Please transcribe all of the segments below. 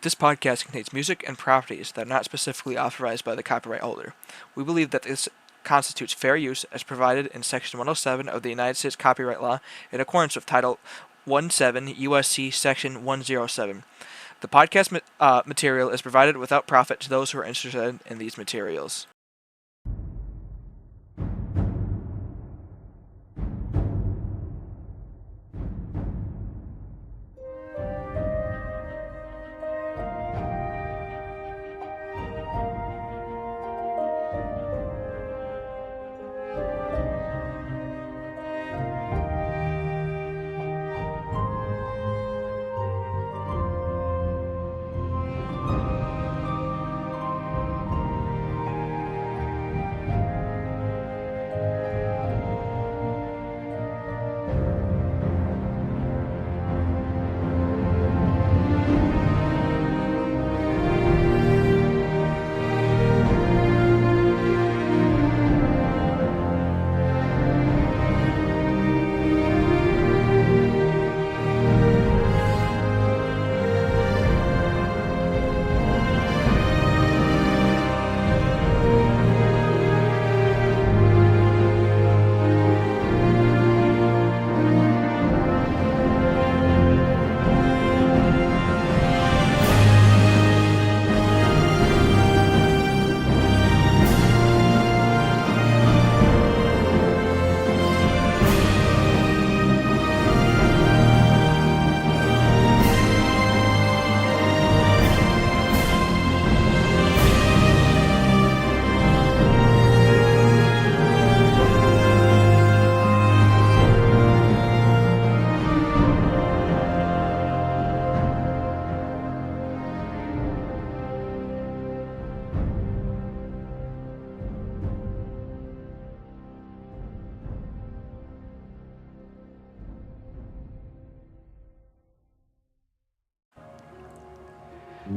This podcast contains music and properties that are not specifically authorized by the copyright holder. We believe that this constitutes fair use as provided in Section 107 of the United States Copyright Law in accordance with Title 17 USC Section 107. The podcast material is provided without profit to those who are interested in these materials.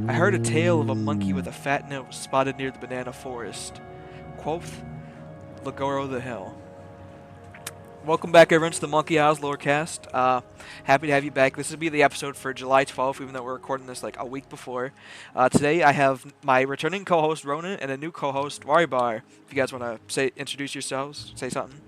I heard a tale of a monkey with a fat nose spotted near the banana forest. Quoth Lagoro the Hill. Welcome back, everyone, to the Monkey Isles Lorecast. Happy to have you back. This will be the episode for July 12th, even though we're recording this like a week before. Today, I have my returning co-host Ronan and a new co-host Waribar. If you guys want to introduce yourselves, say something.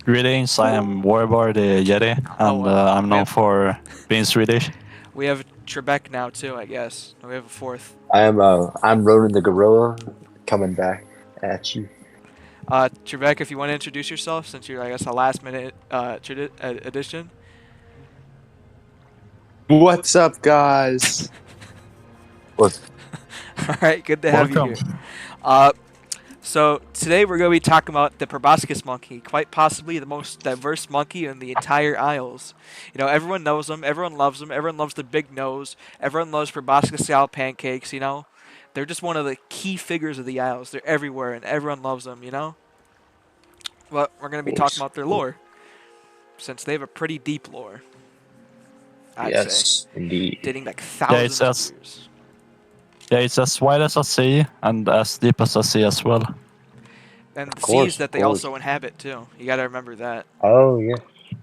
Greetings, I am Warbar the Yeti, and I'm known for being Swedish. We have Trebek now too, I guess. We have a fourth. I'm Ronan the Gorilla, coming back at you. Trebek, if you want to introduce yourself, since you're, I guess, a last-minute addition. What's up, guys? All right, good to have you here. So today we're going to be talking about the Proboscis monkey, quite possibly the most diverse monkey in the entire Isles. You know, everyone knows them, everyone loves them, everyone loves the big nose, everyone loves Proboscis-style pancakes, you know. They're just one of the key figures of the Isles. They're everywhere, and everyone loves them, you know. But we're going to be talking about their lore, since they have a pretty deep lore, I'd say. Indeed. Dating like thousands of years. Yeah, it's as wide as a sea and as deep as a sea as well. And the seas that they also inhabit, too. You got to remember that. Oh, yeah.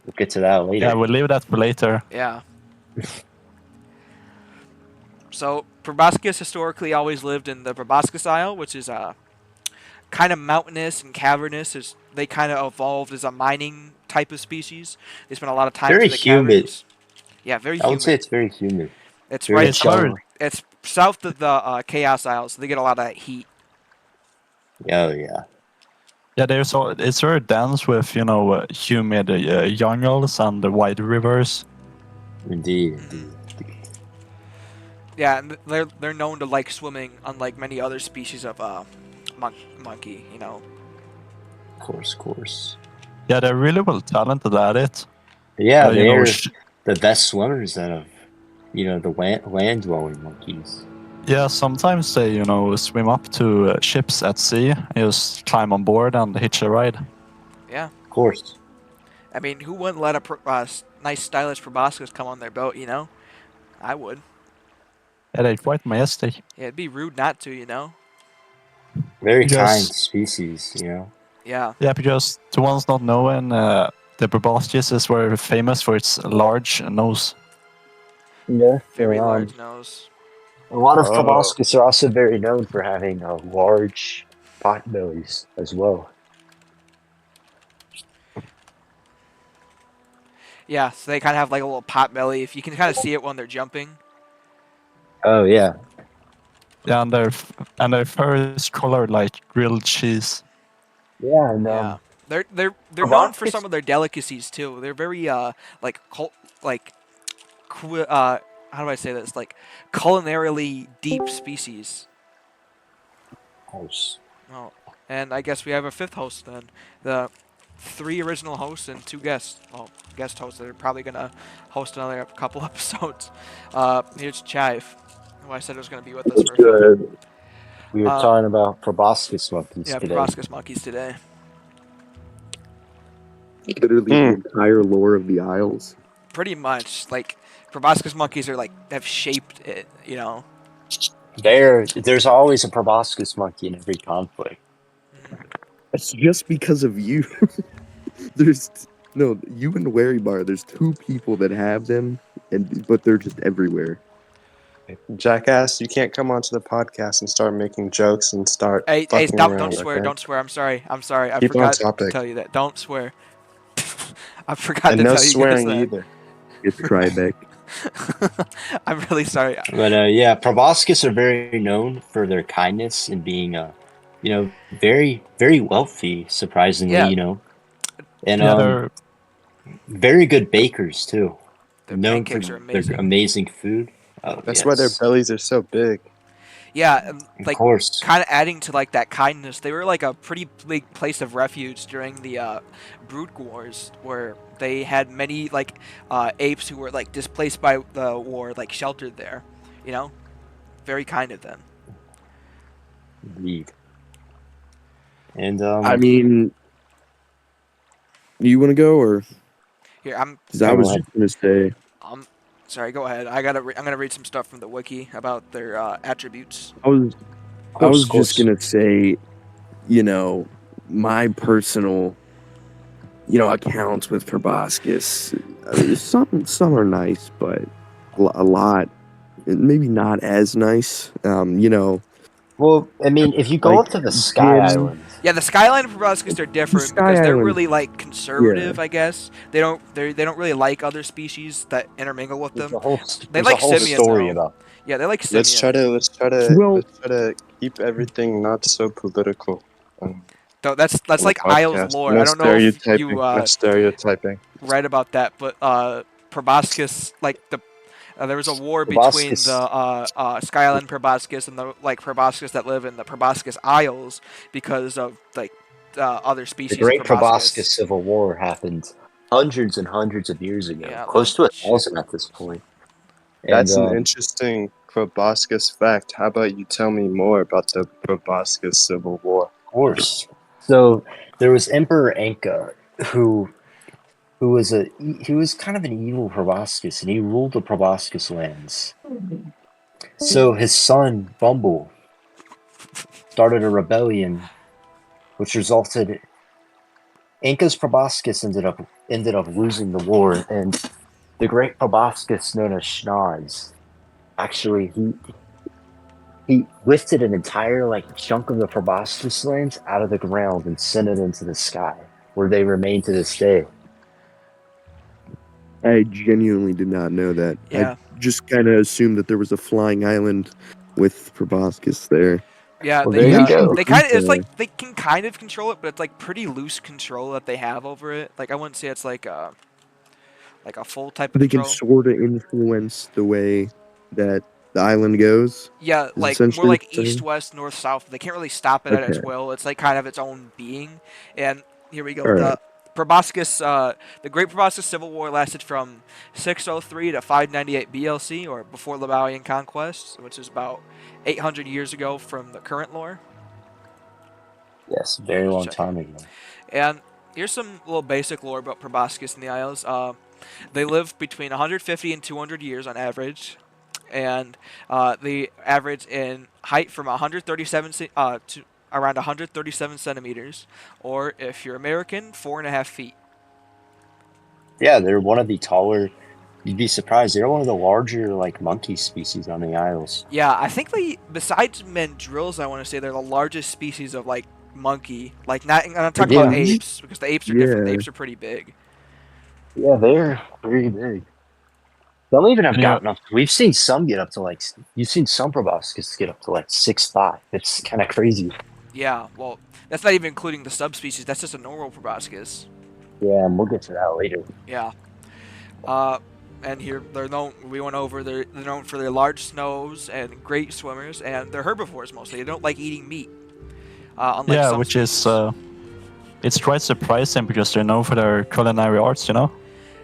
We'll get to that later. Yeah, we'll leave that for later. Yeah. So, Proboscis historically always lived in the Proboscis Isle, which is kind of mountainous and cavernous. They kind of evolved as a mining type of species. They spent a lot of time in the caverns. Yeah, very humid. I would say it's very humid. It's very right. It's south of the Chaos Isles, so they get a lot of heat. Oh yeah. Yeah, it's very dense with humid jungles and the wide rivers. Indeed. Yeah, and they're known to like swimming, unlike many other species of monkey. You know. Of course. Yeah, they're really well talented at it. Yeah, they're the best swimmers out of the land-dwelling monkeys. Yeah, sometimes they swim up to ships at sea, just climb on board and hitch a ride. Yeah. Of course. I mean, who wouldn't let a nice, stylish proboscis come on their boat? You know, I would. Yeah, they're quite majestic. Yeah, it'd be rude not to, you know. Very kind species, you know. Yeah. Yeah, because the ones not knowing, the proboscis is very famous for its large nose. Yeah. Very large nose. A lot of Oh. proboscis are also very known for having large pot bellies as well. Yeah, so they kind of have like a little pot belly. If you can kind of see it when they're jumping. Oh yeah. Yeah, and their fur is colored like grilled cheese. Yeah, and Yeah, they're known for proboscis. some of their delicacies too. They're very like like how do I say this, like culinarily deep species. Gross. Oh, and I guess we have a fifth host then. The three original hosts and two guests. Well, guest hosts that are probably gonna host another couple episodes. Here's Chive, who I said was gonna be with us for a few. Good. We were talking about proboscis monkeys Yeah, today. proboscis monkeys today. Literally the entire lore of the Isles. Pretty much, like proboscis monkeys are like have shaped it. You know. There's always a proboscis monkey in every conflict. It's just because of you. There's no you and Wary Bar. There's two people that have them, but they're just everywhere. Jackass, you can't come onto the podcast and start making jokes and start Hey, fucking don't around, swear, okay? don't swear. I'm sorry. I Keep on forgot to topic. tell you that. Don't swear. I forgot And to no tell you guys swearing that. either. It's Tribeca. I'm really sorry. But yeah, proboscis are very known for their kindness and being very very wealthy, surprisingly, Yeah. and Yeah, they're very good bakers too. Their Known for pancakes are their amazing. amazing food. Oh, That's why their yes. bellies are so big. Yeah, and Of like course. kind of adding to like that kindness. They were like a pretty big place of refuge during the Brood Wars, where they had many like apes who were like displaced by the war, like sheltered there. You know, very kind of them. Indeed. And I mean, you want to go or? Here, I'm. Because I Go was ahead. just gonna say. Sorry. Go ahead. I'm gonna read some stuff from the wiki about their attributes. I was of just course. gonna say, my personal, accounts with proboscis. Some are nice, but a lot maybe not as nice. Well, I mean, if you go Like up to the Sky Jim, Island, Yeah, the Skyline and proboscis are different Sky because they're Island, really like conservative. I guess they don't really like other species that intermingle with there's them. a whole They there's like a whole simian story though. about. Yeah, they like Let's try simian. Well, to keep everything not so political. Though that's On the like Isles podcast. lore. No I don't know if stereotyping. you No stereotyping. read about that, but proboscis like there was a war between Proboscis, the Skyline proboscis and the like proboscis that live in the Proboscis Isles because of like other the species of Great proboscis. Proboscis Civil War happened hundreds and hundreds of years ago, Yeah, close to shit. 1,000 at this point. And That's an interesting proboscis fact. How about you tell me more about the proboscis Civil War? of course, so there was Emperor Anka who was kind of an evil proboscis, and he ruled the proboscis lands. So his son Bumble started a rebellion, which resulted. Inca's proboscis ended up losing the war, and the great proboscis known as Schnoz, actually he lifted an entire like chunk of the proboscis lands out of the ground and sent it into the sky, where they remain to this day. I genuinely did not know that. Yeah. I just kind of assumed that there was a flying island with proboscis there. Yeah, Well, there you go. they kind of it's like they can kind of control it, but it's like pretty loose control that they have over it. Like I wouldn't say it's like a full type of They can control. sort of influence the way that the island goes. Yeah, Is like more essentially like what you're east, saying? west, north, south. They can't really stop it at its Okay. will. It's like kind of its own being. And here we go. All The right. Proboscis, the Great Proboscis Civil War lasted from 603 to 598 BLC, or before Lebowskian Conquest, which is about 800 years ago from the current lore. Yes, very long Check time ago. And here's some little basic lore about proboscis in the Isles. They live between 150 and 200 years on average, and the average in height from 137 to around 137 centimeters, or if you're American, 4.5 feet. Yeah, they're one of the taller You'd be surprised. They're one of the larger like monkey species on the Isles. Yeah, I think besides mandrills, I want to say they're the largest species of like monkey. Like not, I'm not talking about Yeah. apes because the apes are different. The Yeah. apes are pretty big. Yeah, they're very big. Some even have And yeah, gotten up. We've seen some get up to like. You've seen some proboscis get up to like 6'5". It's kind of crazy. Yeah, well, that's not even including the subspecies. That's just a normal proboscis. Yeah, and we'll get to that later. Yeah. Uh, and here they're known. We went over. They're known for their large snows and great swimmers, and they're herbivores mostly. They don't like eating meat. Unlike yeah, some which species. is it's quite surprising because they're known for their culinary arts, you know.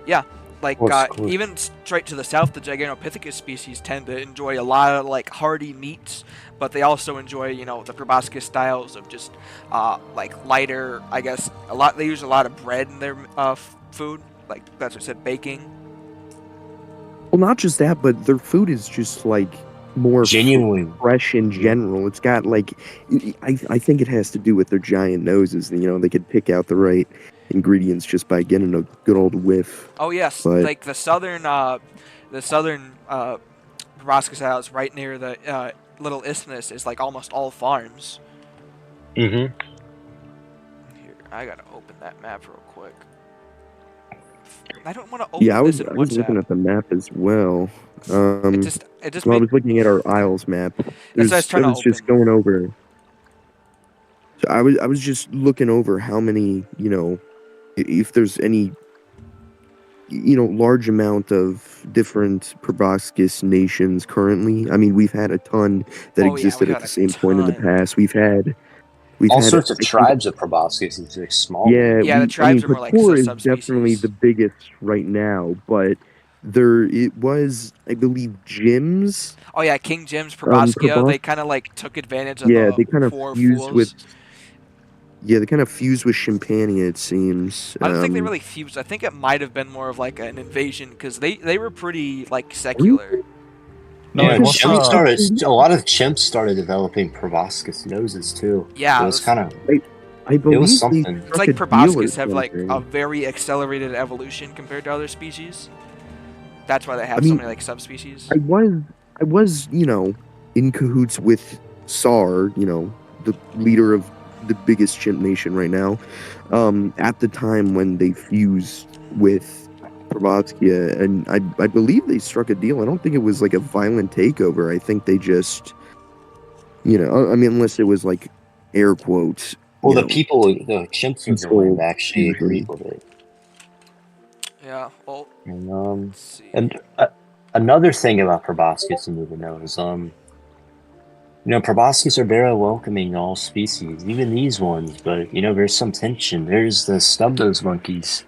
Yeah, like Cool. even straight to the south, the Gigantopithecus species tend to enjoy a lot of like hearty meats, but they also enjoy the proboscis styles of just like lighter. I guess a lot. They use a lot of bread in their food. Like that's what I said, baking. Well, not just that, but their food is just like more Genuinely. fresh in general. It's got like, I think it has to do with their giant noses. You know, they could pick out the right ingredients just by getting a good old whiff. Oh yes, But like the southern proboscis house right near the little isthmus is like almost all farms. Mm-hmm. Here, I gotta open that map real quick. I don't want to open yeah, I this was in I was looking WhatsApp. at the map as well. It just Well, I made. was looking at our Isles map. That's what I was I trying to was just open. going over. So I was just looking over how many, if there's any, large amount of different proboscis nations currently. I mean, we've had a ton that Oh yeah, we existed at got the a same point in the ton. past. We've All had, sorts of I think, tribes of proboscis. These like small yeah, ones. Yeah, the I mean, tribes are more like Pator is definitely the subspecies. biggest right now, but it was, I believe, Jim's Oh yeah, King Jim's Proboscia. proboscis. They kind of like took advantage of Yeah, the they kind of four fused with, fools. Champania, it seems. I don't think they really fused. I think it might have been more of like an invasion because they were pretty like Really? secular. No, Yeah, it was a lot of chimps started developing proboscis noses too. Yeah, It was kind of I it was believe they something. it's struck like a deal or proboscis have like a something. very accelerated evolution compared to other species. That's why they I have so mean, many like subspecies. I was, in cahoots with SAR, the leader of the biggest chimp nation right now, at the time when they fused with Proboscia, and I believe they struck a deal. I don't think it was like a violent takeover. I think they just, I mean, unless it was like air quotes, Well, the chimps were going controlled to actually agree fusion. with it. Yeah. Well, And let's see. another thing about proboscis you need to know is proboscis are very welcoming to all species, even these ones. But there's some tension. There's the stub-nosed monkeys,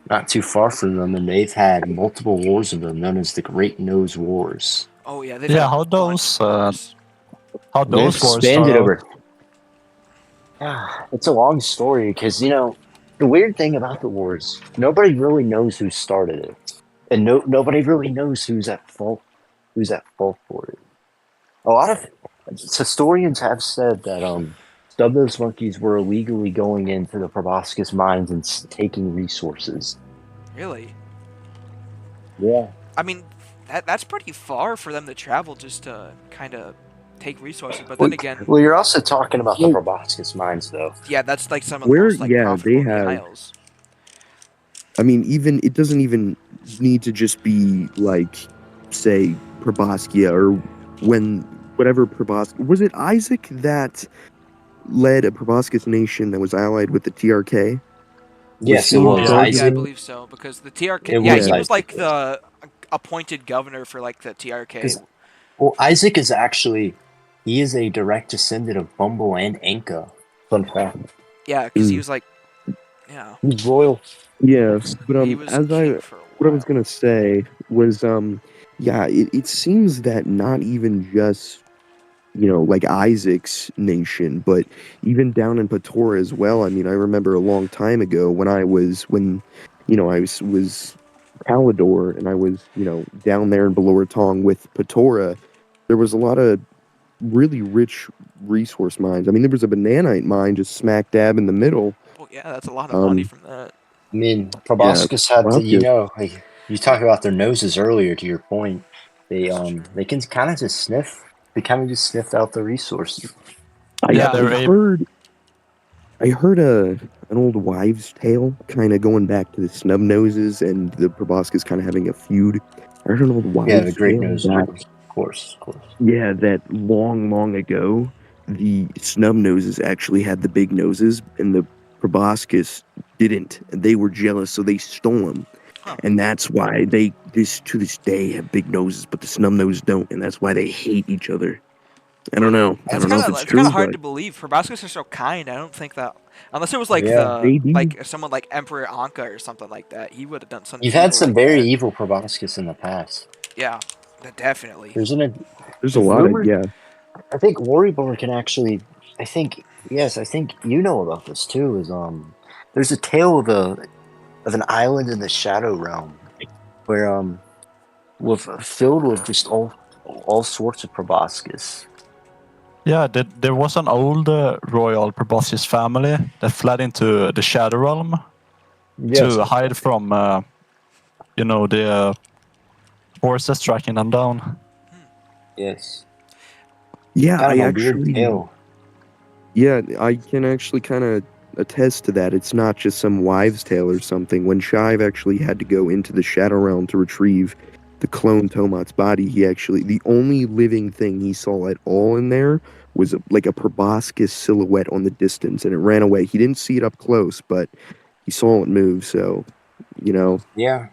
not too far from them, and they've had multiple wars of them, known as the Great Nose Wars. Oh yeah, they've had a how bunch of wars. They've those wars expanded start out. over. It's a long story because the weird thing about the wars, nobody really knows who started it, and nobody really knows who's at fault. Who's at fault for it? A lot of historians have said that stub-nosed monkeys were illegally going into the proboscis mines and taking resources. Really? Yeah. I mean, that's pretty far for them to travel just to kind of take resources. But then again, Well, you're also talking about the proboscis mines, though. yeah, that's like some of the most like profitable in the Isles. I mean, even it doesn't even need to just be like, say, Proboscia or whatever Proboscis was it Isaac that led a Proboscis nation that was allied with the TRK? Yes, he it in was charge Yeah, of I Isaac. believe so because the TRK. It Yeah, was he was Isaac. like the appointed governor for like the TRK. Well, Isaac is he is a direct descendant of Bumble and Anka. Fun fact. Yeah, because he was like, yeah, He's royal. Yeah, but he was as king for a what I while. was gonna say was yeah, it seems that not even just like Isaac's nation, but even down in Patora as well. I mean, I remember a long time ago when I was Palador and I was down there in Beloratong with Patora. There was a lot of really rich resource mines. I mean, there was a bananite mine just smack dab in the middle. Well, yeah, that's a lot of money Um, from that. I mean, yeah, proboscis had to, Proboscis. You talk about their noses earlier. To your point, they can kind of just sniff. They kind of just sniffed out the resources. Yeah. I heard an old wives' tale, kind of going back to the snub noses and the proboscis kind of having a feud. I heard an old Yeah, the wives' great tale nose that reapers, of course, of course. yeah, that long ago, the snub noses actually had the big noses, and the proboscis didn't. And they were jealous, so they stole them. Huh. And that's why they to this day have big noses, but the snub nose don't, and that's why they hate each other. I don't know. I It's don't know kind if of it's it's kind true, of hard but to believe. Proboscis are so kind. I don't think that unless it was like Yeah, maybe. someone like Emperor Anka or something like that, he would have done something you've had evil some like very that. evil proboscis in the past. Yeah, definitely. There's an There's a lot of rumored. yeah. I think Worryborn can actually. I think yes. I think you know about this too. Is there's a tale of an island in the Shadow Realm where with filled with just all sorts of proboscis. Yeah, there was an old royal Proboscis family that fled into the Shadow Realm Yes. to hide from, the forces tracking them down. Yes. Yeah, Kind I of a weird actually tale. yeah, I can actually kind of attest to that. It's not just some wives' tale or something. When Shive actually had to go into the Shadow Realm to retrieve the clone Tomat's body, the only living thing he saw at all in there was like a proboscis silhouette on the distance, and it ran away. He didn't see it up close, but he saw it move. So, you know, Yeah.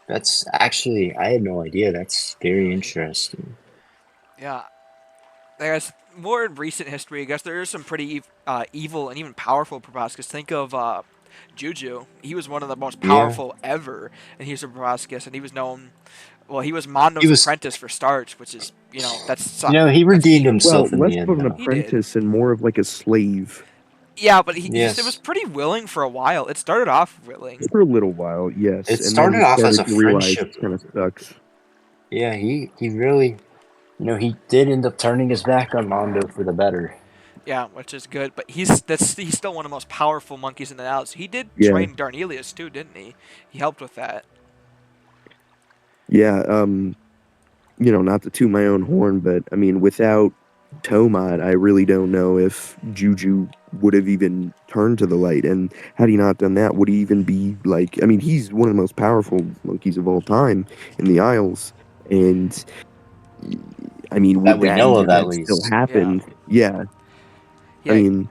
That's actually I had no idea. That's very interesting. Yeah, there's more in recent history. I guess there is some pretty evil and even powerful proboscis. Think of Juju. He was one of the most Yeah. powerful ever, and he was a proboscis, and he was known. Well, he was Mondo's He was. apprentice for starts, which is He that's redeemed well, himself in less the end, of an though. he did. apprentice and more of like a slave Yeah, but it was Yes. pretty willing for a while. It started off willing. for a little while, yes, It and then started he off as started a to realize friendship. it kind of sucks. Yeah, he really, he did end up turning his back on Mondo for the better. Yeah, which is good. But he's still one of the most powerful monkeys in the Alps. He did Yeah. train Darnelius too, didn't he? He helped with that. Yeah, not to toot my own horn, but I mean, without Tomat, I really don't know if Juju would have even turned to the light. And had he not done that, would he even be like? I mean, he's one of the most powerful monkeys of all time in the Isles, and I mean, That would we that know of, even at have still least. Yeah. happened? Yeah, I Yeah. mean,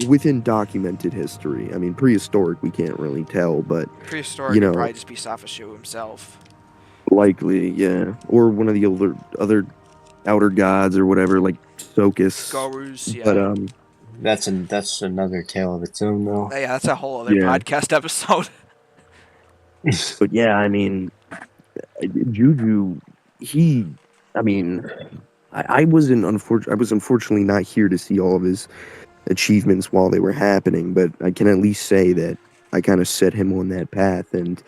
within documented history. I mean, prehistoric, we can't really tell, but Prehistoric you would know, probably just be Safashu himself. likely, yeah, or one of the other outer gods or whatever, like Sokus. Gorus, But yeah. That's another tale of its own, though. Yeah, that's a whole other yeah, podcast episode. but yeah, I mean, Juju, he, I mean, I wasn't I was unfortunately not here to see all of his achievements while they were happening, but I can at least say that I kind of set him on that path, and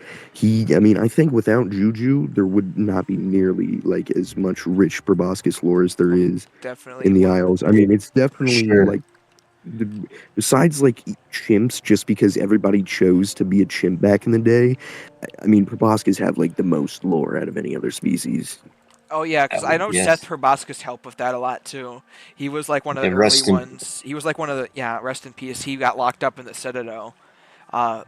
I mean, I think without Juju, there would not be nearly like as much rich proboscis lore as there is Definitely. in the Isles. I mean, it's For definitely sure. like besides like chimps, just because everybody chose to be a chimp back in the day. I mean, proboscis have like the most lore out of any other species. Oh yeah, because I know Seth Yes. Proboscis helped with that a lot too. He was like one of the And early rest in ones. He was like one of the rest in peace. He got locked up in the Citadel. Uh,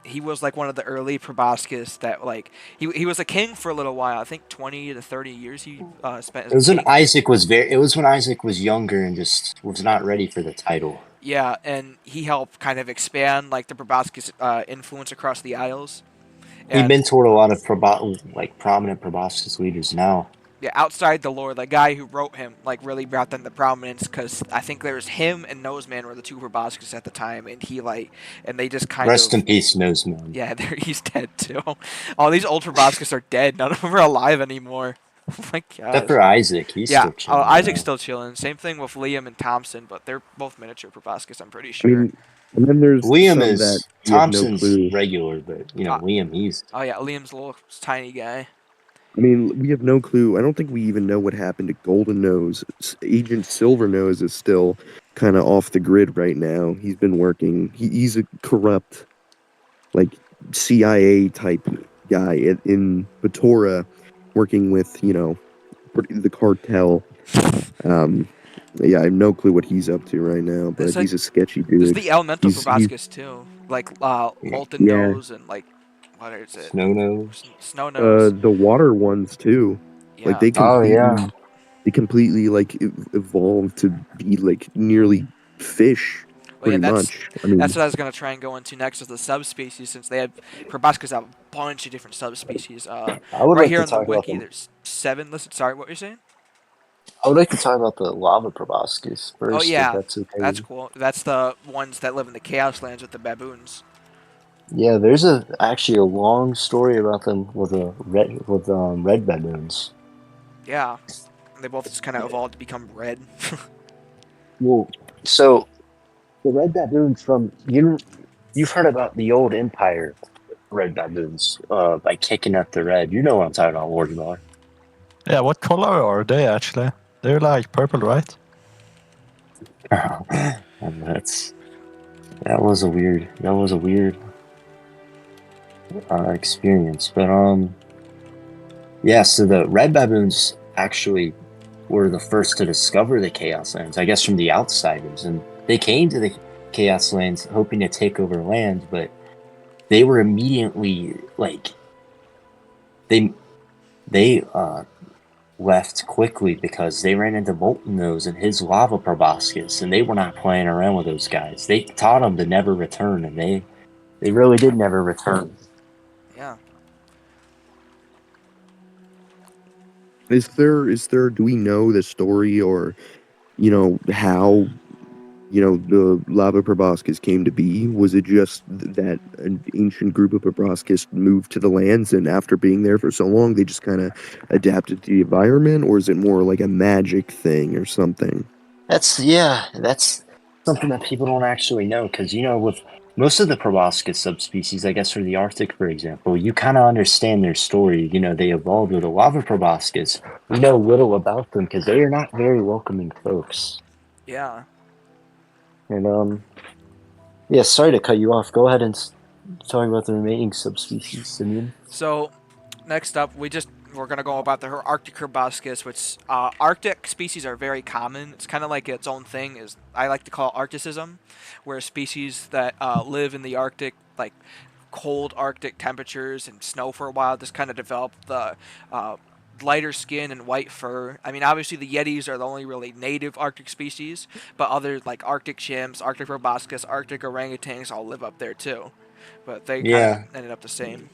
he was like one of the early proboscis that like he was a king for a little while. I think 20 to 30 years he spent as It a was when king. Isaac was It was when Isaac was younger and just was not ready for the title. Yeah, and he helped kind of expand like the proboscis influence across the Isles. He And mentored a lot of prominent proboscis leaders now. yeah, outside the lore, the guy who wrote him like really brought them to prominence because I think there's him and Noseman were the two proboscis at the time, and they just kind Rest of in peace, Noseman. yeah, he's dead too. All these old proboscis are dead. None of them are alive anymore. Oh my Except gosh. for Isaac, he's Yeah, still chilling. Isaac's Though. still chilling. Same thing with Liam and Thompson, but they're both miniature proboscis. I'm pretty I sure. mean, and then there's Liam some that is we have no Thompson's clue. regular, but Uh, Liam, he's oh yeah, Liam's a little tiny guy. I mean, we have no clue. I don't think we even know what happened to Golden Nose. Agent Silver Nose is still kind of off the grid right now. He's been working. He's a corrupt, like CIA type guy in Batora, working with the cartel. Um, yeah, I have no clue what he's up to right now, but It's like he's a sketchy there's dude. the elemental He's proboscis too, like Yeah. molten yeah, nose and like what is it? Snow nose. Snow nose. the water ones too. Like Yeah, Oh yeah. they completely like evolved to be like nearly fish, well, yeah. pretty That's much. I mean, that's what I was gonna try and go into next is the subspecies, since they have proboscis have a bunch of different subspecies. I would Right like here to on the talk about wiki, the. there's 7 listed. Sorry, what were you saying? I would like to talk about the lava proboscis Oh first, if yeah, that's okay with that's you. cool. That's the ones that live in the Chaos Lands with the baboons. Yeah, there's actually a long story about them with red baboons. Yeah, they both just kind of evolved to become red. Well, so the red baboons from you've heard about the old Empire red baboons, by kicking up the red. You know what I'm talking about, Lord Miller. Yeah, what color are they actually? They're like purple, right? And that was a weird experience. But yeah. So the red baboons actually were the first to discover the Chaos Lands, I guess, from the outsiders, and they came to the Chaos Lands hoping to take over land, but they were immediately like they left quickly because they ran into Molten Nose and his lava proboscis, and they were not playing around with those guys. They taught them to never return, and they really did never return. Yeah. is there? Do we know the story or how the lava proboscis came to be? Was it just that an ancient group of proboscis moved to the lands, and after being there for so long, they just kind of adapted to the environment, or is it more like a magic thing or something? That's something that people don't actually know, because with most of the proboscis subspecies, I guess for the Arctic, for example, you kind of understand their story. They evolved with a lava proboscis. We know little about them because they are not very welcoming folks. Yeah. And yeah, sorry to cut you off. Go ahead and talk about the remaining subspecies, Simeon. So, next up, we're gonna go about the Arctic proboscis, which Arctic species are very common. It's kind of like its own thing. Is I like to call it Arcticism, where species that live in the Arctic, like cold Arctic temperatures and snow for a while, just kind of develop the lighter skin and white fur. I mean, obviously the Yetis are the only really native Arctic species, but others like Arctic chimps, Arctic proboscis, Arctic orangutans all live up there too. But they kind of Yeah, ended up the same.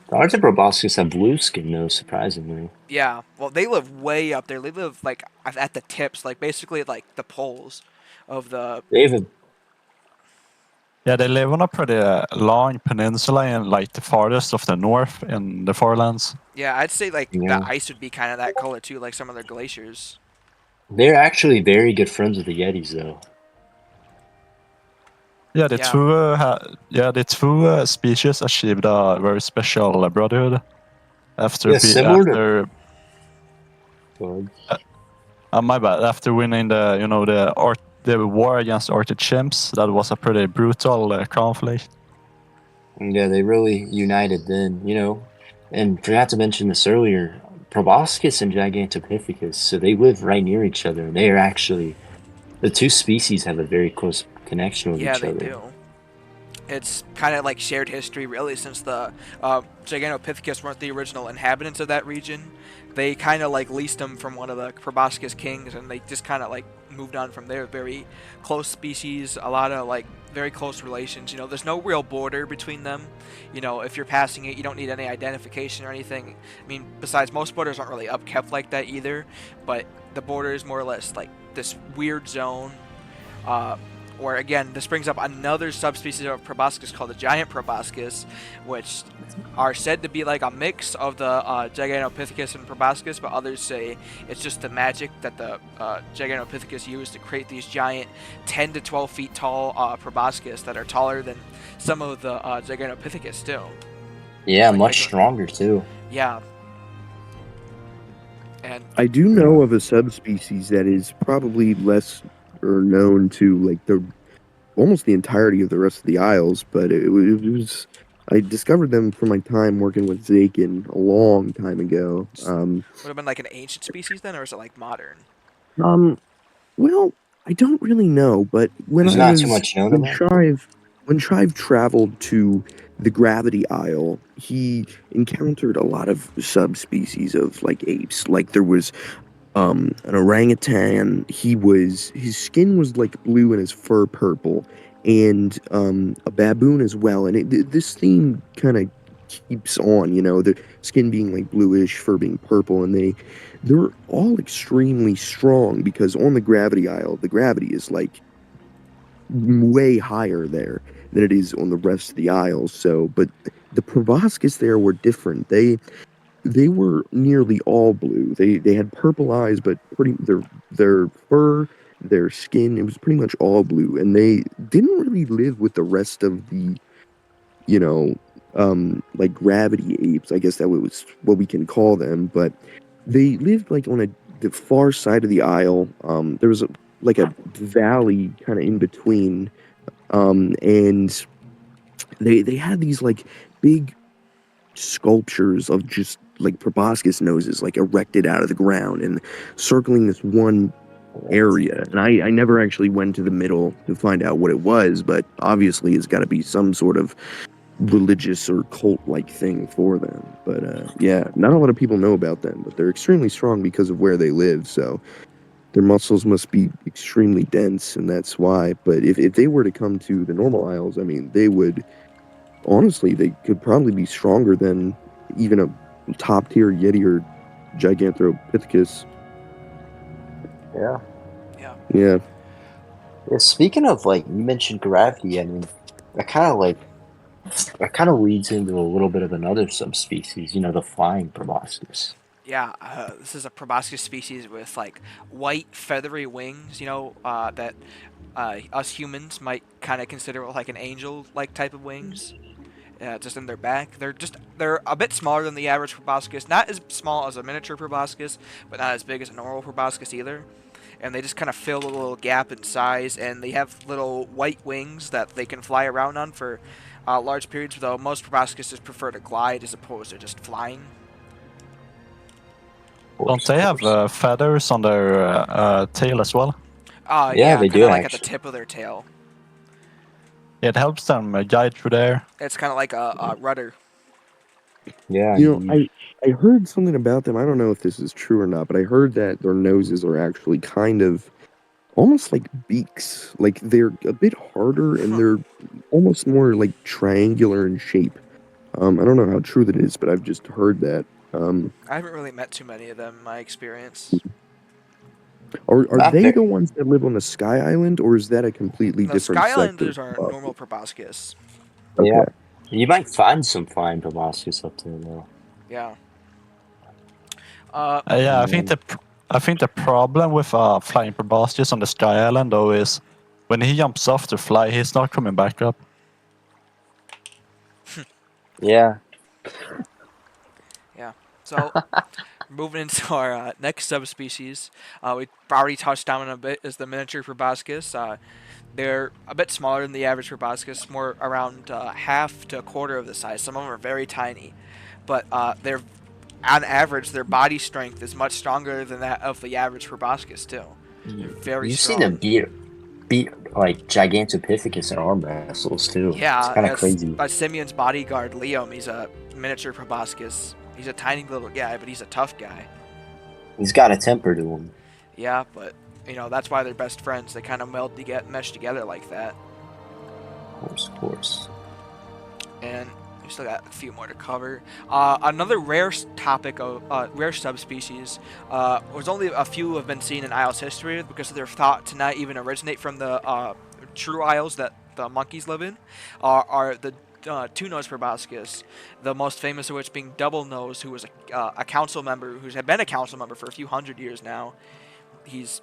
the Arctic proboscis have blue skin, though, surprisingly. Yeah, well, they live way up there. They live like at the tips, like basically like the poles of the. They have a Yeah, they live on a pretty long peninsula in like the farthest of the north in the forelands. Yeah, I'd say like the yeah. ice would be kind of that color too, like some of their glaciers. They're actually very good friends with the Yetis, though. Yeah, Yeah. the two species achieved a very special brotherhood Yeah, similar to. after Go my bad, after winning the war against Arctic chimps. That was a pretty brutal conflict. Yeah, they really united then, and forgot to mention this earlier. Proboscis and Gigantopithecus, so they live right near each other. They are actually the two species have a very close connection with Yeah, each they other. do. It's kind of like shared history, really, since the Gigantopithecus weren't the original inhabitants of that region. They kind of like leased them from one of the Proboscis kings, and they just kind of like moved on from there. Very close species, a lot of like very close relations. There's no real border between them. If you're passing it, you don't need any identification or anything. I mean, besides, most borders aren't really upkept like that either. But the border is more or less like this weird zone. Or again, this brings up another subspecies of proboscis called the giant proboscis, which are said to be like a mix of the Gigantopithecus and proboscis, but others say it's just the magic that the Gigantopithecus used to create these giant 10 to 12 feet tall proboscis that are taller than some of the Gigantopithecus too. Yeah, Like much stronger too. Yeah. And I do know of a subspecies that is probably less or known to like the almost the entirety of the rest of the Isles, but it was I discovered them from my time working with Zakin a long time ago. Would have been like an ancient species then, or is it like modern? Um, well, I don't really know, but There's not too much known when about. Shrive traveled to the Gravity Isle, he encountered a lot of subspecies of like apes. Like there was an orangutan. His skin was like blue and his fur purple, and a baboon as well. And this theme kind of keeps on, the skin being like bluish, fur being purple, and they're all extremely strong because on the Gravity Isle, the gravity is like way higher there than it is on the rest of the Isle. So, but the proboscis there were different. They were nearly all blue. They had purple eyes, but pretty their fur, their skin, it was pretty much all blue, and they didn't really live with the rest of the, you know, like gravity apes. I guess that was what we can call them, but they lived like on the far side of the Isle. There was like a valley kind of in between, and they had these like big sculptures of just like proboscis noses like erected out of the ground and circling this one area. And I never actually went to the middle to find out what it was, but obviously it's got to be some sort of religious or cult like thing for them. But yeah, not a lot of people know about them, but they're extremely strong because of where they live. So their muscles must be extremely dense, and that's why. But if they were to come to the normal isles, I mean, they would honestly, they could probably be stronger than even a top tier Yeti or Gigantopithecus. Yeah. Yeah. Yeah. Yeah. Speaking of like you mentioned gravity, I mean, that kind of leads into a little bit of another subspecies. The flying proboscis. Yeah, this is a proboscis species with like white feathery wings. That us humans might kind of consider like an angel-like type of wings. Just in their back, they're a bit smaller than the average proboscis. Not as small as a miniature proboscis, but not as big as a normal proboscis either. And they just kind of fill a little gap in size, and they have little white wings that they can fly around on for large periods. Though most proboscises prefer to glide as opposed to just flying. Don't they have feathers on their tail as well? Yeah, Yeah, they kind do of like at the actually. tip of their tail. It helps them guide through there. It's kind of like a rudder. Yeah, I heard something about them. I don't know if this is true or not, but I heard that their noses are actually kind of almost like beaks. Like they're a bit harder and they're almost more like triangular in shape. I don't know how true that is, but I've just heard that. I haven't really met too many of them in my experience. Are not they very. the ones that live on the Sky Island, or is that a completely The different Sky sect of Islanders are normal Proboscis? proboscis. Yeah, Okay. you might find some flying proboscis up there though. Yeah. Yeah, Yeah. I think the problem with flying proboscis on the Sky Island though is when he jumps off to fly, he's not coming back up. Yeah. Yeah. So, moving into our next subspecies, we already touched on it a bit, is the miniature proboscis. They're a bit smaller than the average proboscis, more around half to a quarter of the size. Some of them are very tiny, but they're on average their body strength is much stronger than that of the average proboscis too. They're very You've seen strong. them beat like Gigantopithecus in arm wrestles too. It's Yeah, kind of as crazy. Simeon's bodyguard Liam, he's a miniature proboscis. He's a tiny little guy, but he's a tough guy. He's got a temper to him. Yeah, but that's why they're best friends. They kind of mesh together like that. Of course. And we still got a few more to cover. Another rare topic of rare subspecies. Was only a few have been seen in Isles history because they're thought to not even originate from the true Isles that the monkeys live in. Are the two-nose proboscis, the most famous of which being Double Nose, who was a council member, who's had been a council member for a few hundred years now. He's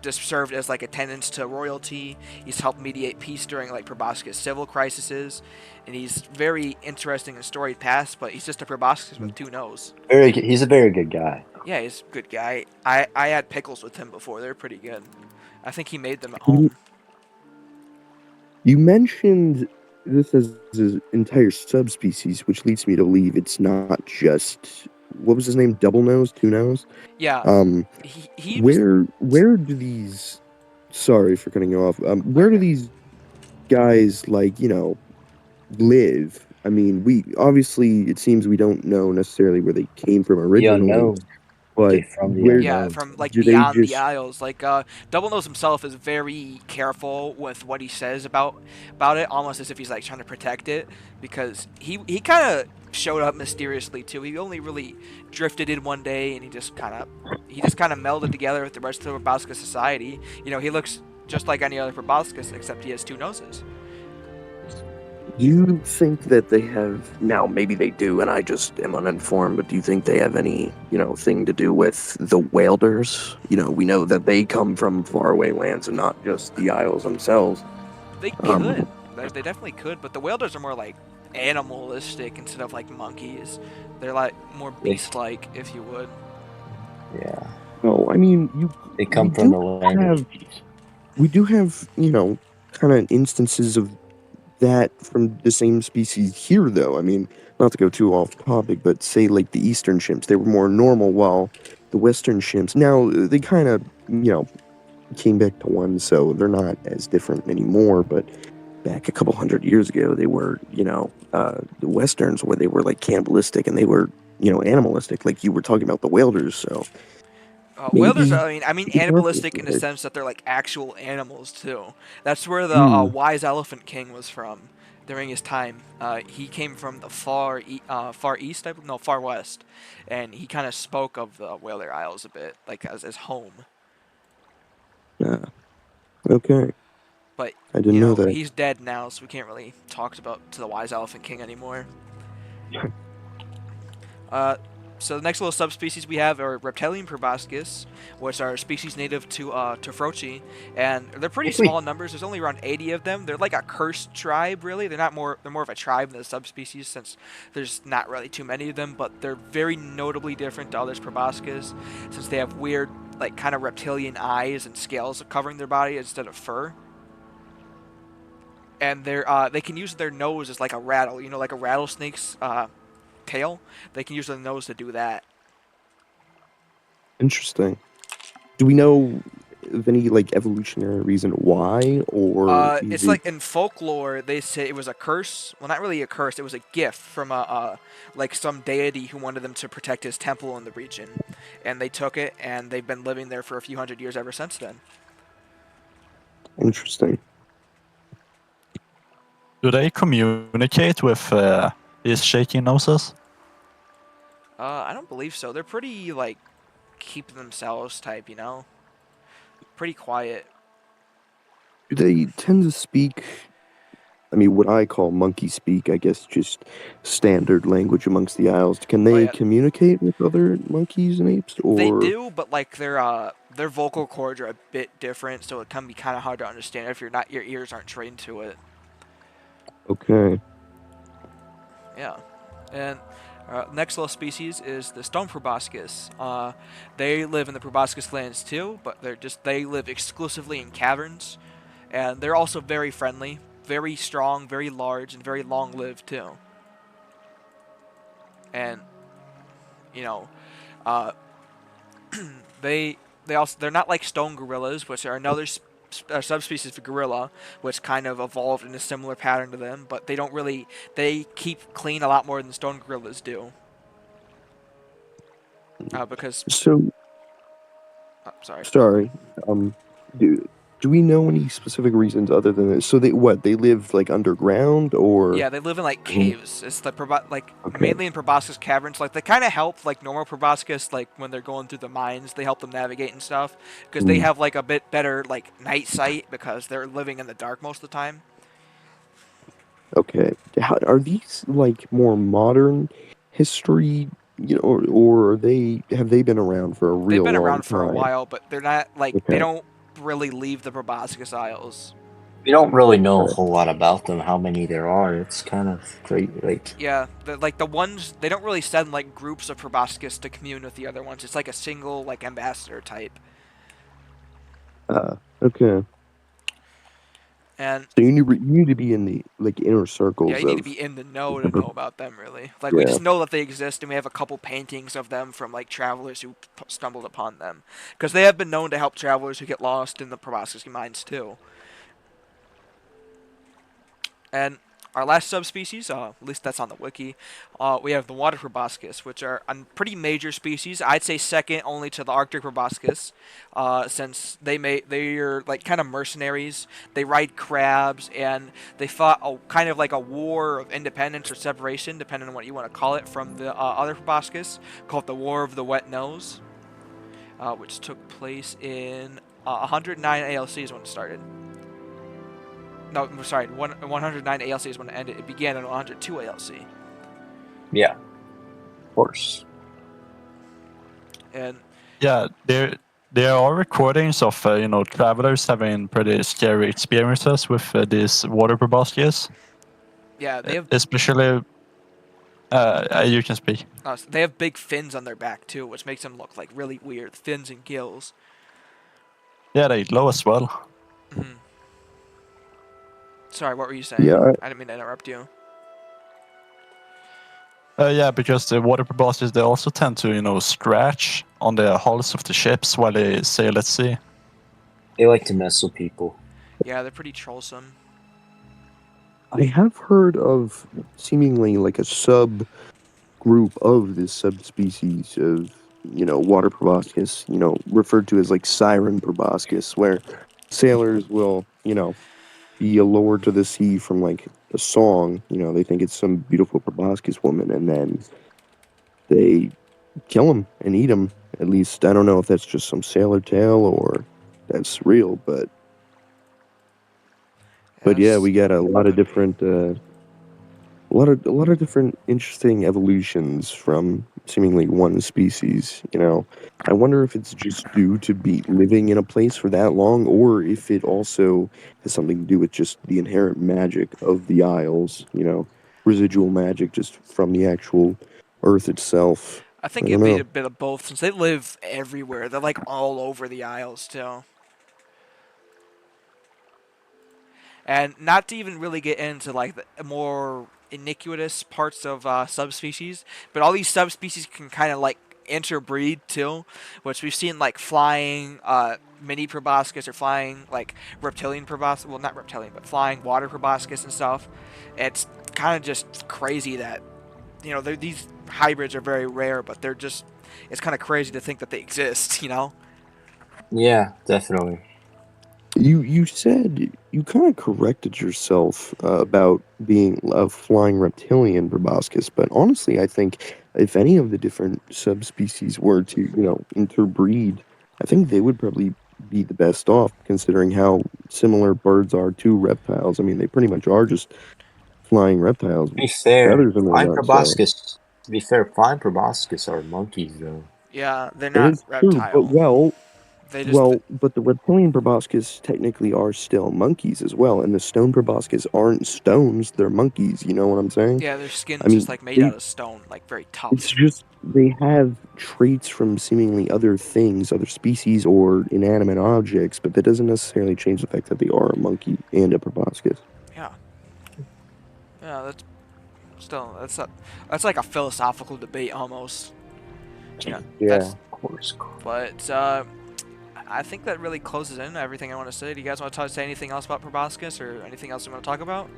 just served as like attendants to royalty. He's helped mediate peace during like proboscis civil crises, and he's very interesting in storied past. But he's just a proboscis with two noses. He's a very good guy. Yeah, he's a good guy. I had pickles with him before. They're pretty good. I think he made them at You, home. you mentioned this is his entire subspecies, which leads me to believe it's not just what was his name, double nose, two nose. Yeah, Um, he was where do these? Sorry for cutting you off. Where do okay. these guys live? I mean, we obviously it seems we don't know necessarily where they came from The originally, unknown. but Okay, from the where Yeah, unknown. from like do they beyond the just? Isles. Like Double Nose himself is very careful with what he says about it, almost as if he's like trying to protect it, because he kind of showed up mysteriously too. He only really drifted in one day, and he just kind of melded together with the rest of the proboscis society. You know, he looks just like any other proboscis, except he has two noses. Do you think that they have now? Maybe they do, and I just am uninformed. But do you think they have any, thing to do with the Whalers? We know that they come from faraway lands and not just the Isles themselves. They could. Um, They definitely could, but the whalers are more like animalistic instead of like monkeys. They're like more They, beast-like, if you would. yeah, no, I mean, they we come from do the land of have, we do have, kind of instances of that from the same species here, though. I mean, not to go too off topic, but say like the eastern chimps, they were more normal, while the western chimps now they kind of came back to one, so they're not as different anymore. But back a couple hundred years ago, they were the westerns where they were like cannibalistic and they were animalistic, like you were talking about the whalers. So Whalers, maybe I mean, the process animalistic is in the there. sense that they're like actual animals too. That's where the Hmm. wise elephant king was from during his time. He came from the far east, no, far west, and he kind of spoke of the Whaler Isles a bit, like as home. Okay, But I didn't know that. he's dead now, so we can't really talk about to the wise elephant king anymore. Uh, so the next little subspecies we have are reptilian proboscis, which are species native to Frochi, and they're pretty small in numbers. There's only around 80 of them. They're like a cursed tribe, really. They're more of a tribe than a subspecies, since there's not really too many of them. But they're very notably different to others proboscis, since they have weird, like kind of reptilian eyes and scales covering their body instead of fur. And they can use their nose as like a rattle, like a rattlesnake's tail. They can use their nose to do that. Interesting. Do we know of any like evolutionary reason why, or is It's it like in folklore they say it was a curse. Well, not really a curse. It was a gift from like some deity who wanted them to protect his temple in the region, and they took it, and they've been living there for a few hundred years ever since then. interesting? Do they communicate with these shaking noses? I don't believe so. They're pretty like keep themselves type, pretty quiet. Do they tend to speak? I mean, what I call monkey speak, I guess, just standard language amongst the Isles. Can Oh they yeah, communicate with other monkeys and apes, they or do, but like their vocal cords are a bit different, so it can be kind of hard to understand if your ears aren't trained to it. okay? Yeah, and next little species is the stone proboscis. They live in the proboscis lands too, but they live exclusively in caverns, and they're also very friendly, very strong, very large, and very long-lived too. And you know, uh, they're not like stone gorillas, which are another subspecies of gorilla, which kind of evolved in a similar pattern to them, but they keep clean a lot more than stone gorillas do. Because So sorry. sorry. Um, do do we know any specific reasons other than this? So they live like underground or Yeah, they live in like Mhm. caves. It's like Okay. mainly in proboscis caverns. Like they kind of help like normal proboscis, like when they're going through the mines, they help them navigate and stuff because they Mm, have like a bit better like night sight because they're living in the dark most of the time. okay. Are these like more modern history, or have they been around for a They've real been long around for a time? while, but they're not like they Okay. don't really leave the proboscis isles. we don't really know a Okay. whole lot about them, how many there are. It's kind of great. Like, Yeah, like the ones they don't really send like groups of proboscis to commune with the other ones. It's like a single like ambassador type. Okay. And So you need to be in the inner yeah, circles you need to of be in the know to the know about them, really. Like, we yeah. just know that they exist, and we have a couple paintings of them from, like, travelers who stumbled upon them. Because they have been known to help travelers who get lost in the proboscis mines, too. And our last subspecies, at least that's on the wiki, we have the water proboscis, which are a pretty major species. I'd say second only to the Arctic proboscis, since they're like kind of mercenaries. They ride crabs, and they fought kind of like a war of independence or separation, depending on what you want to call it, from the other proboscis, called the War of the Wet Nose, which took place in 109 ALC is when it started. No, I'm sorry, 109 ALC is when it ended. It began in 102 ALC. Yeah, of course. And Yeah, there are recordings of travelers having pretty scary experiences with these water proboscis. yeah, Especially, you can speak. they have big fins on their back too, which makes them look like really weird. Fins and gills. Yeah, they glow as well. Hmm. Sorry, what were you saying? Yeah, I didn't mean to interrupt you. Yeah, because the water proboscis, they also tend to scratch on the hulls of the ships while they sail at sea. They like to mess with people. Yeah, they're pretty trollsome. I have heard of seemingly like a sub group of this subspecies of water proboscis, referred to as like siren proboscis, where sailors will be allured to the sea from like a song. They think it's some beautiful proboscis woman, and then they kill him and eat him. At least I don't know if that's just some sailor tale or that's real, but yeah, Yes. we got a lot of Could be. different a lot of different interesting evolutions from seemingly one species. I wonder if it's just due to be living in a place for that long, or if it also has something to do with just the inherent magic of the Isles. Residual magic just from the actual Earth itself. I I think don't it'd be know. a bit of both, since they live everywhere. They're like all over the Isles too. And not to even really get into like the more iniquitous parts of subspecies, but all these subspecies can kind of like interbreed too, which we've seen like flying mini proboscis or flying like reptilian proboscis. Well, not reptilian, but flying water proboscis and stuff. It's kind of just crazy that these hybrids are very rare, but they're just. It's kind of crazy to think that they exist. Yeah, definitely. You said you kind of corrected yourself about being a flying reptilian proboscis, but honestly, I think if any of the different subspecies were to interbreed, I think they would probably be the best off, considering how similar birds are to reptiles. I mean, they pretty much are just flying reptiles To with be fair, feathers on their flying butts. So proboscis. To be fair, flying proboscis are monkeys, though. Yeah, they're that not is true, but reptile. well, They just But the reptilian proboscis technically are still monkeys as well, and the stone proboscis aren't stones; they're monkeys. You know what I'm saying? yeah, their I skin's just mean, like made out of stone, like very it's tough. just they have traits from seemingly other things, other species, or inanimate objects, but that doesn't necessarily change the fact that they are a monkey and a proboscis. Yeah, yeah, that's like a philosophical debate almost. Yeah, Yeah, that's of course. but I think that really closes in everything I want to say. Do you guys want to say anything else about proboscis or anything else you want to talk about?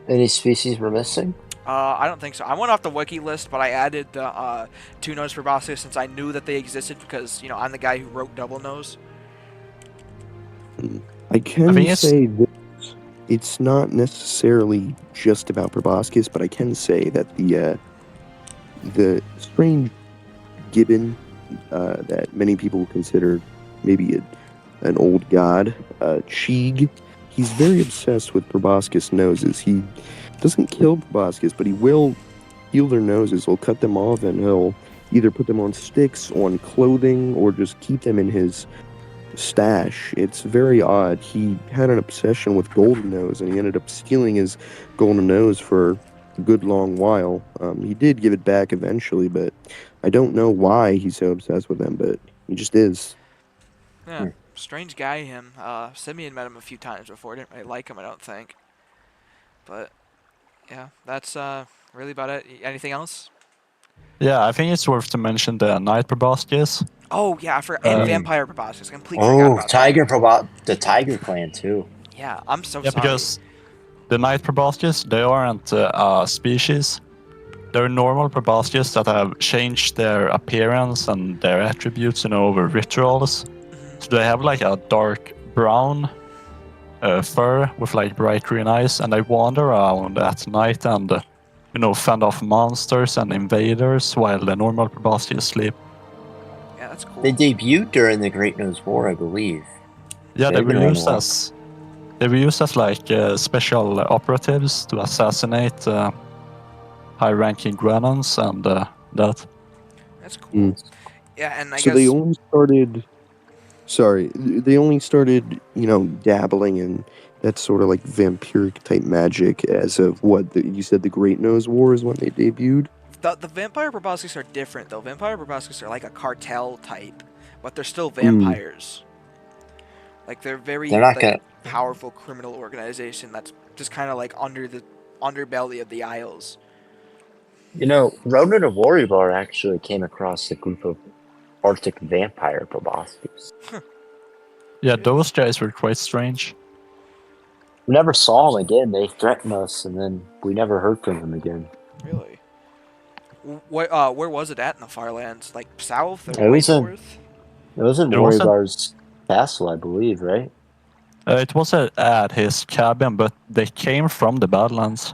Any species we're missing? I don't think so. I went off the wiki list, but I added the two-nose proboscis since I knew that they existed because I'm the guy who wrote Double Nose. I I can think it's say this. It's not necessarily just about proboscis, but I can say that the strange gibbon that many people consider maybe an old god, Cheeg. He's very obsessed with proboscis noses. He doesn't kill proboscis, but he will heal their noses. He'll cut them off and he'll either put them on sticks, on clothing, or just keep them in his stash. It's very odd. He had an obsession with golden nose, and he ended up stealing his golden nose for a good long while. He did give it back eventually, but I don't know why he's so obsessed with them, but he just is. Yeah, Strange guy, him. Simeon met him a few times before. Didn't really like him, I don't think. But yeah, that's really about it. Anything else? Yeah, I think it's worth to mention the night proboscis. Oh yeah, I forgot. And Mm. vampire proboscis. Completely forgot about that. The Tiger Clan too. Yeah, I'm so Yeah, sorry. because the night proboscis, they aren't a species. They're normal proboscis that have changed their appearance and their attributes, over rituals. So they have like a dark brown fur with like bright green eyes, and they wander around at night and, fend off monsters and invaders while the normal proboscis sleep. Yeah, that's cool. They debuted during the Great Nose War, I believe. Yeah, they They've were been around a used while. as like special operatives to assassinate high-ranking Grenons and that. That's cool. Mm. Yeah, and I So guess they only started. Sorry, they only started, dabbling in that sort of like vampiric type magic as of what you said the Great Nose War is when they debuted. the vampire proboscis are different though. Vampire proboscis are like a cartel type, but they're still Mm. vampires. Like they're very They're not like gonna. powerful criminal organization that's just kind of like under the underbelly of the Isles. Ronan and Warrior actually came across a group of Arctic vampire proboscis. Yeah, those guys were quite strange. We never saw them again. They threatened us, and then we never heard from them again. Really? Where was it at in the Farlands? Like south or It way was in north? Warrior It wasn't. Bar's castle, I believe, right? It was at his cabin, but they came from the Badlands,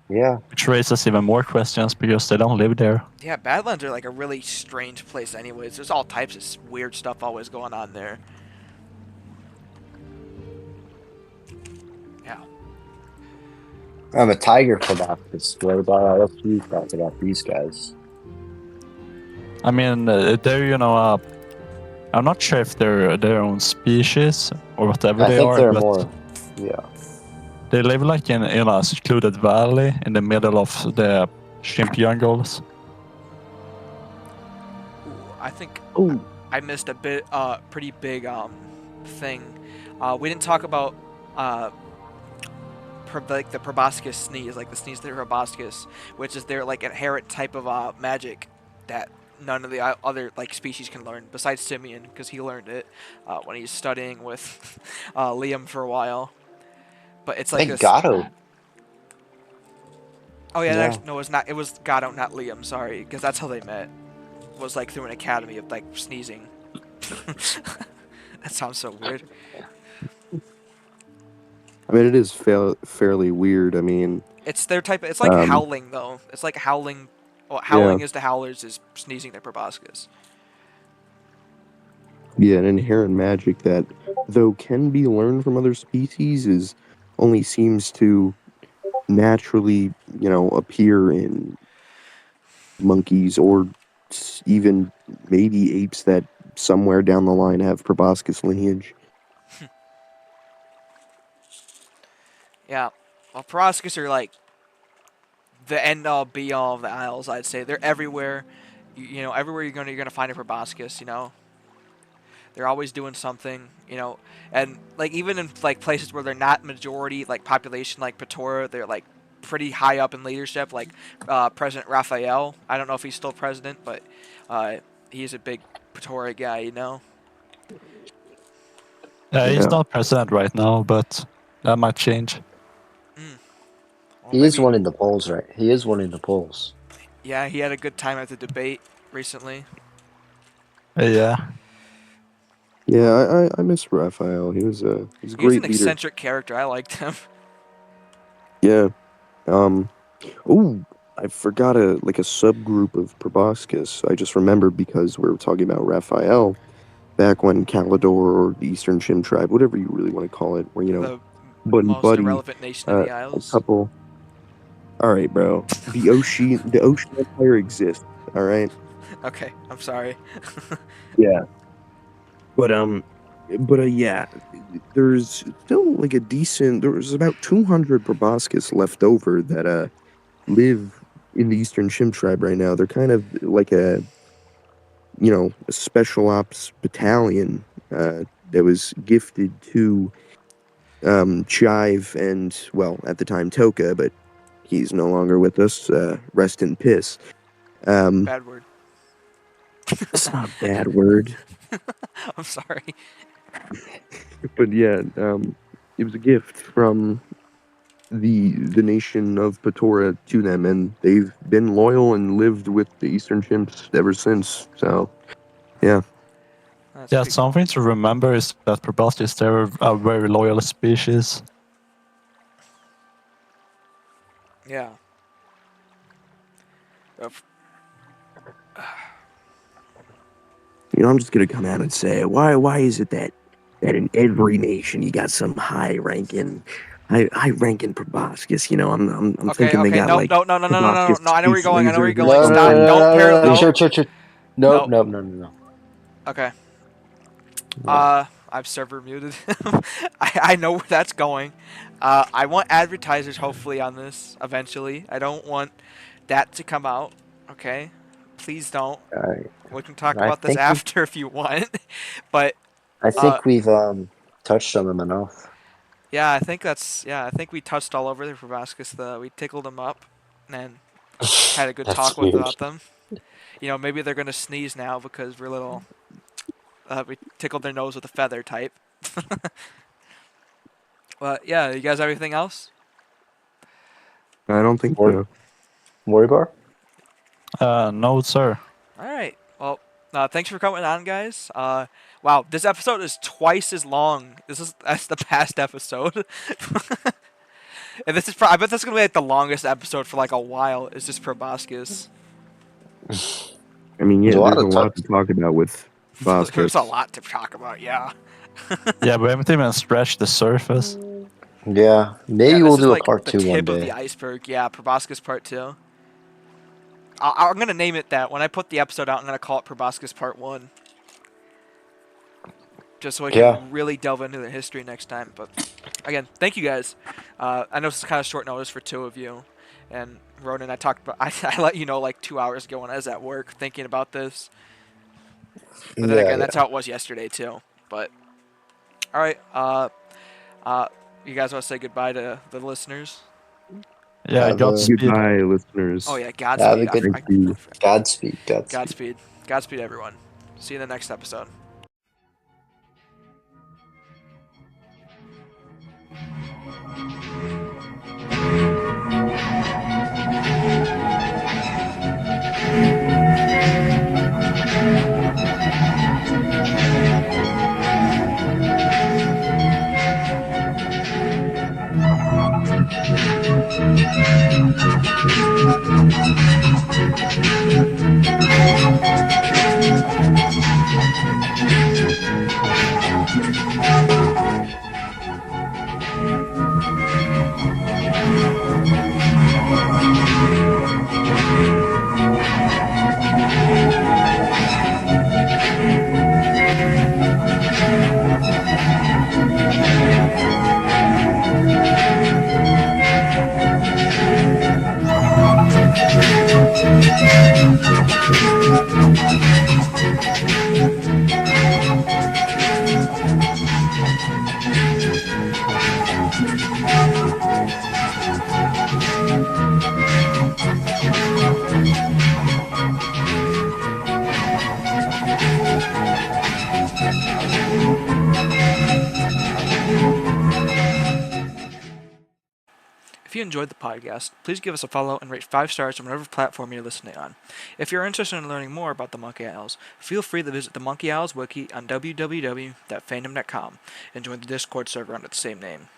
Yeah. which raises even more questions because they don't live there. Yeah, Badlands are like a really strange place anyways. There's all types of weird stuff always going on there. Yeah. I'm a tiger proboscis. What about else you talk about these guys? I mean, they're I'm not sure if they're their own species or whatever I they think are, they're but more. Yeah. they live like in a secluded valley in the middle of the shrimp jungles. Ooh, I think Oh, I missed a pretty big thing. We didn't talk about like the proboscis sneeze, like the sneeze of the proboscis, which is their like inherent type of magic that none of the other like species can learn besides Simeon, because he learned it when he's studying with Liam for a while. But it's I like think this. Gato. Oh yeah, Yeah. no, it was not. It was Gato, not Liam. Sorry, because that's how they met. Was like through an academy of like sneezing. That sounds so weird. I mean, it is fairly weird. I mean, It's their type. It's like Um, howling though. It's like howling. Well, howling is to howlers is sneezing to proboscis. yeah, an inherent magic that, though can be learned from other species, is only seems to naturally, appear in monkeys or even maybe apes that somewhere down the line have proboscis lineage. Yeah. Well, proboscis are like the end all be all of the Isles. I'd say they're everywhere. Everywhere you're gonna find a proboscis. They're always doing something. And like even in like places where they're not majority like population, like Patora, they're like pretty high up in leadership. Like President Raphael. I don't know if he's still president, but he's a big Patora guy. Yeah, he's Yeah. not president right now, but that might change. Well, He is maybe- winning the polls, right? He is winning the polls. Yeah, he had a good time at the debate recently. Yeah. Yeah, I miss Raphael. He was a He was great an leader. eccentric character. I liked him. Yeah. Oh, I forgot a subgroup of proboscis. I just remembered because we were talking about Raphael back when Calidor or the Eastern Chim tribe, whatever you really want to call it, where The Buddy most Buddy, irrelevant nation in the a Isles. couple. All right, bro. The ocean empire exists. All right. Okay, I'm sorry. Yeah. But yeah, there's still like a decent. There's about 200 proboscis left over that live in the Eastern Chim tribe right now. They're kind of like a special ops battalion that was gifted to Chive and, well, at the time Toka, but he's no longer with us. Rest in piss. Bad word. It's not a bad word, I'm sorry. but yeah, it was a gift from the nation of Patora to them, and they've been loyal and lived with the Eastern Chimps ever since. So, yeah. That's Yeah, pretty something to remember is that Proboscis, they're a very loyal species. cool. Yeah. I'm just gonna come out and say, why is it that in every nation you got some high ranking proboscis? I'm Okay, thinking they okay. got Nope, like no, no, no, no, no, no, proboscis no. I know where you're space going. I know where you're lasers or going. No, no, Stop. something. no, Don't no, pair. no, no, Nope. sure. Nope, Nope. nope, no, no, no. Okay. No. I've server muted him. I know where that's going. I want advertisers hopefully on this eventually. I don't want that to come out. Okay. Please don't. We can talk I about this think we, after if you want. But I uh, think we've touched on them enough. yeah, I think we touched all over the proboscis. We tickled them up, and had a good That's talk with huge. about them. Maybe they're gonna sneeze now because we're little. We tickled their nose with a feather type. But yeah, you guys have anything else? I don't think War, so. Warrior No, sir. All right. Well, thanks for coming on, guys. Wow, this episode is twice as long. That's the past episode. And this is I bet this is gonna be like the longest episode for like a while. Is just proboscis. I mean, There's yeah, a lot there's a of lot touch. to talk about with There's a Boscus. lot to talk about. Yeah. Yeah, we haven't even scratched the surface. Yeah, Yeah, maybe this we'll is do a like part the two one tip of day. the iceberg. Yeah, proboscis part 2. I'm gonna name it that. When I put the episode out, I'm gonna call it proboscis part 1. Just so we Yeah, can really delve into the history next time. But again, thank you guys. I know this is kind of short notice for 2 of you, and Ronan, I talked about. I let you know like 2 hours ago when I was at work thinking about this. But then yeah, again, that's yeah. how it was yesterday too. But all right, uh, you guys want to say goodbye to the listeners? Yeah, Have a Godspeed. Goodbye, Oh listeners. yeah, have Godspeed. a good Thank you. Godspeed, Godspeed. Godspeed. Godspeed, everyone. See you in the next episode. If you enjoyed the podcast, please give us a follow and rate 5 stars on whatever platform you're listening on. If you're interested in learning more about the Monkey Isles, feel free to visit the Monkey Isles wiki on www.fandom.com and join the Discord server under the same name.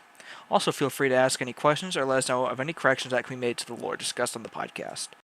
Also, feel free to ask any questions or let us know of any corrections that can be made to the lore discussed on the podcast.